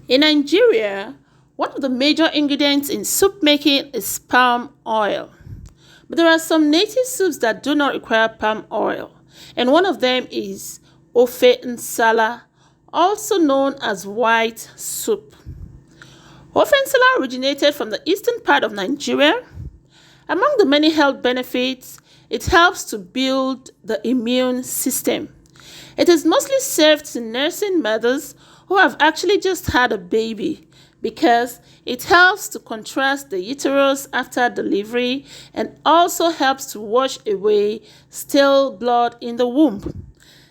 In Nigeria, one of the major ingredients in soup making is palm oil. But there are some native soups that do not require palm oil, and one of them is Ofe Nsala, also known as white soup. Ofe Nsala originated from the eastern part of Nigeria. Among the many health benefits, it helps to build the immune system. It is mostly served to nursing mothers who have actually just had a baby because it helps to contrast the uterus after delivery and also helps to wash away stale blood in the womb.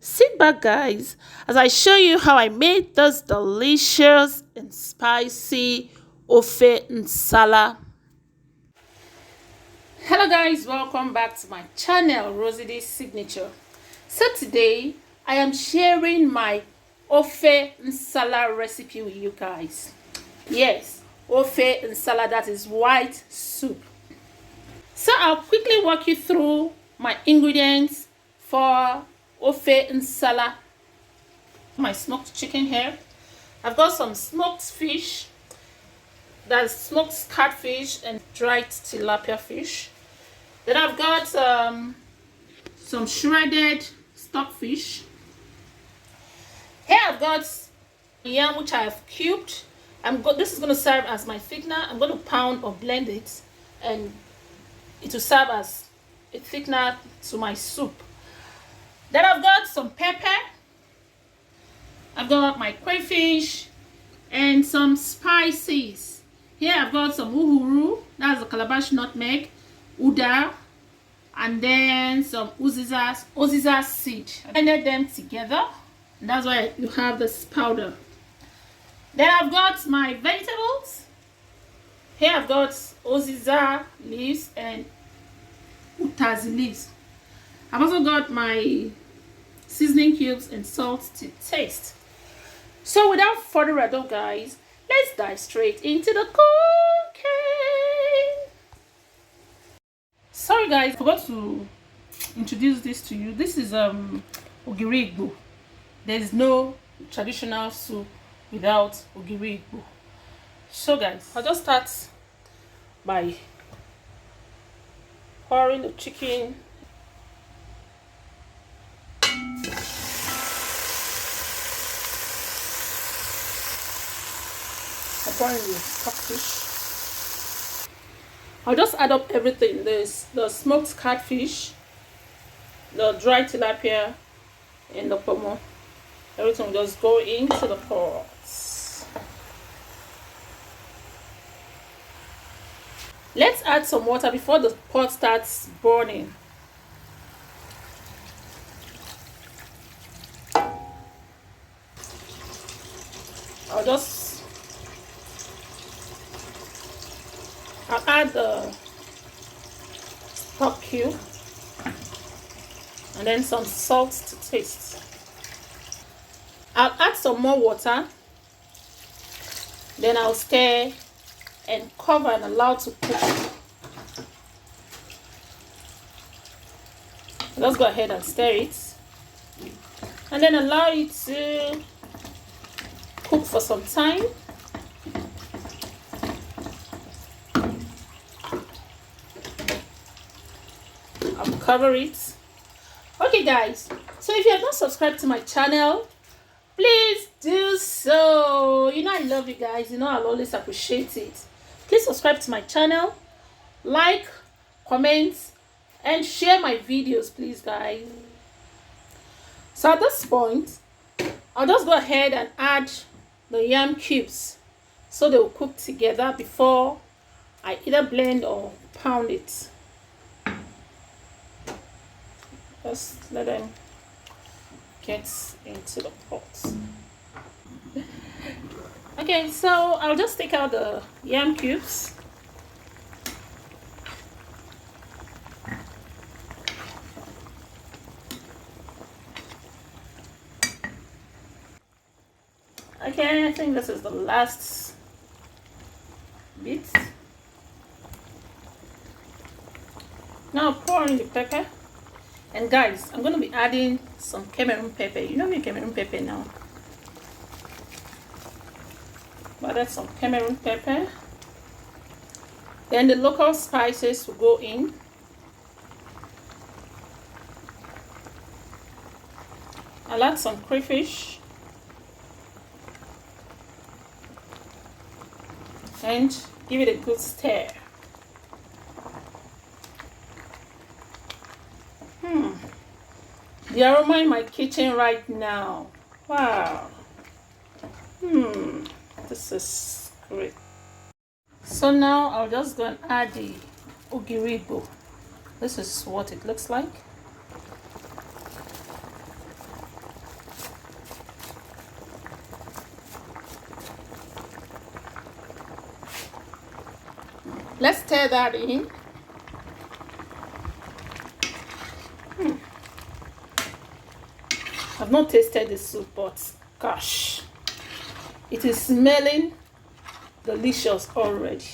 Sit back, guys, as I show you how I made this delicious and spicy Ofe Nsala. Hello guys, welcome back to my channel, Rosie Signature. So today I am sharing my Ofe Nsala recipe with you guys. Yes, Ofe Nsala, that is white soup. So I'll quickly walk you through my ingredients for Ofe Nsala. My smoked chicken here. I've got some smoked fish, that's smoked catfish and dried tilapia fish. Then I've got some shredded stockfish. Here I've got yam which I have cubed. This is going to serve as my thickener. I'm going to pound or blend it, and it will serve as a thickener to my soup. Then I've got some pepper. I've got my crayfish and some spices. Here I've got some uhuru, that's the calabash nutmeg, uda, and then some uziza seed. I blended them together, and that's why you have this powder. Then I've got my vegetables. Here I've got uziza leaves and utazi leaves. I've also got my seasoning cubes and salt to taste. So without further ado, guys, let's dive straight into the cooking. Sorry guys, I forgot to introduce this to you. This is Ogiri igbo. There is no traditional soup without Ogiri igbo. So guys, I'll just start by pouring the chicken. I'm pouring the stockfish. I'll just add up everything. There's the smoked catfish, the dried tilapia, and the Ponmo. Everything will just go into the pot. Let's add some water before the pot starts burning. I'll add the stock cube and then some salt to taste. I'll add some more water, then I'll stir and cover and allow to cook. Let's go ahead and stir it and then allow it to cook for some time. I'll cover it. Okay guys, so if you have not subscribed to my channel, please do so. You know I love you guys, you know I'll always appreciate it. Please subscribe to my channel, like, comment, and share my videos, please guys. So at this point, I'll just go ahead and add the yam cubes so they will cook together before I either blend or pound it. Just let them get into the pot. Okay, so I'll just take out the yam cubes. Okay, I think this is the last bit. Now pour in the pepper. And guys, I'm going to be adding some Cameroun pepper. You know me Cameroun pepper now. added some Cameroun pepper. Then the local spices will go in. I'll add some crayfish. And give it a good stir. The aroma in my kitchen right now. Wow. This is great. So now I'll just go and add the Ogiri. This is what it looks like. Let's stir that in. I've not tasted the soup, but gosh, it is smelling delicious already.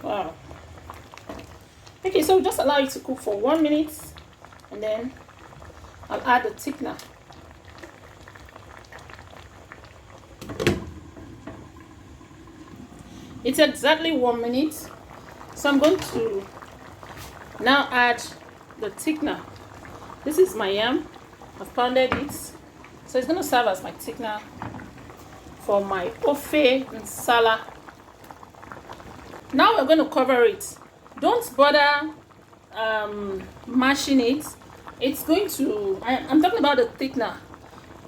Wow. Okay, so just allow it to cook for 1 minute, and then I'll add the thickener. It's exactly 1 minute, so I'm going to now add the thickener. This is my yam. I've pounded it, so it's going to serve as my thickener for my Ofe Nsala. Now we're going to cover it. Don't bother mashing it. It's going to, I'm talking about the thickener.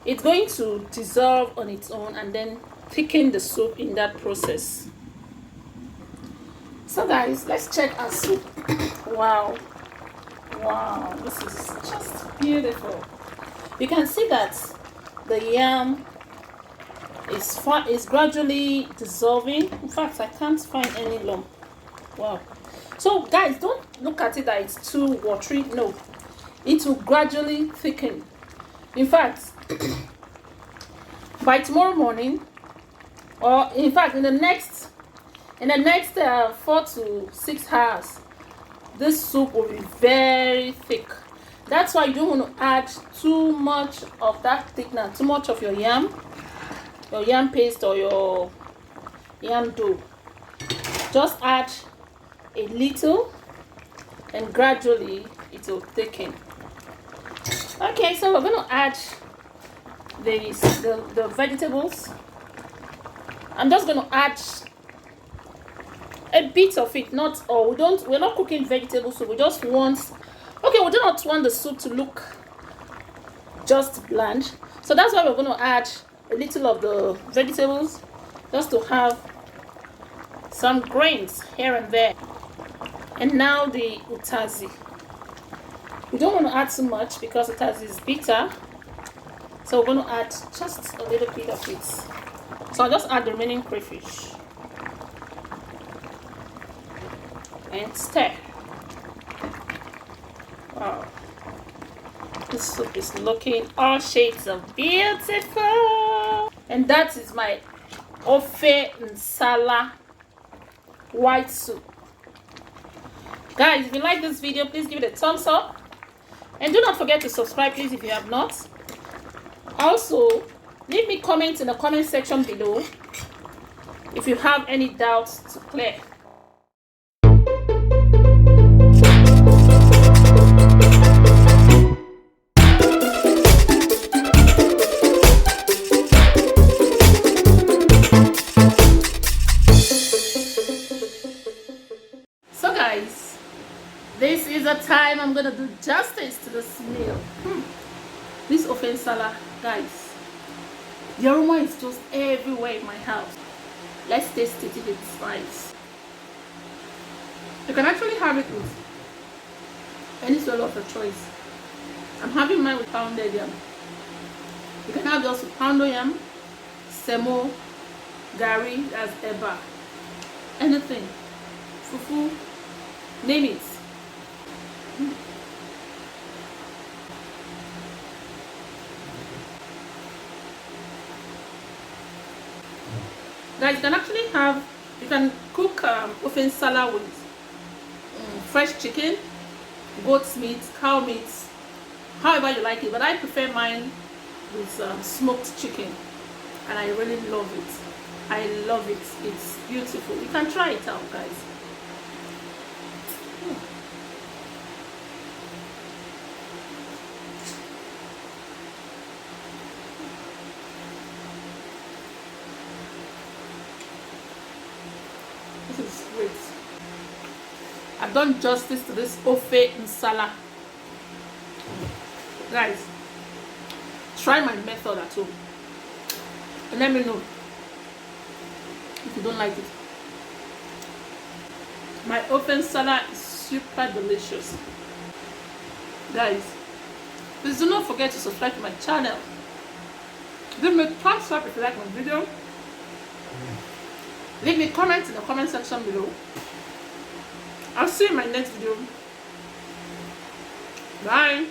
It's going to dissolve on its own and then thicken the soup in that process. So guys, let's check our soup. Wow, this is just beautiful. You can see that the yam is gradually dissolving. In fact, I can't find any lump. Wow. So guys, don't look at it that it's too watery. No, it will gradually thicken. In fact, by tomorrow morning, or in fact in the next 4 to 6 hours, this soup will be very thick. That's why you don't want to add too much of that thickener, too much of your yam paste or your yam dough. Just add a little and gradually it will thicken. Okay, so we're going to add the vegetables. I'm just going to add a bit of it, not all. We're not cooking vegetables, so we just want, okay, we do not want the soup to look just bland, so that's why we're going to add a little of the vegetables, just to have some grains here and there. And now the utazi. We don't want to add too much because utazi is bitter, so we're going to add just a little bit of it. So I'll just add the remaining crayfish and stir. Wow, this soup is looking all shades of beautiful. And that is my Ofe Nsala white soup. Guys, if you like this video, please give it a thumbs up, and do not forget to subscribe, please, if you have not. Also, leave me comments in the comment section below if you have any doubts to clear. So guys, this is the time I'm gonna do justice to this meal. This Ofe Nsala, guys, the aroma is just everywhere in my house. Let's taste it if it's nice. You can actually have it with any swallow of your choice. I'm having mine with pounded yam. You can have just with pounded yam, semo, gari, as eba, anything, fufu, name it. Guys, you can cook Ofe Nsala with fresh chicken, goat's meat, cow meat, however you like it, but I prefer mine with smoked chicken. and I really love it. I love it. It's beautiful. You can try it out, guys. This is great. I've done justice to this Ofe Nsala. Guys, try my method at home and let me know if you don't like it. My Ofe Nsala is super delicious. Guys, please do not forget to subscribe to my channel. Give me a thumbs up if you like my video. Leave me comments in the comment section below. I'll see you in my next video. Bye.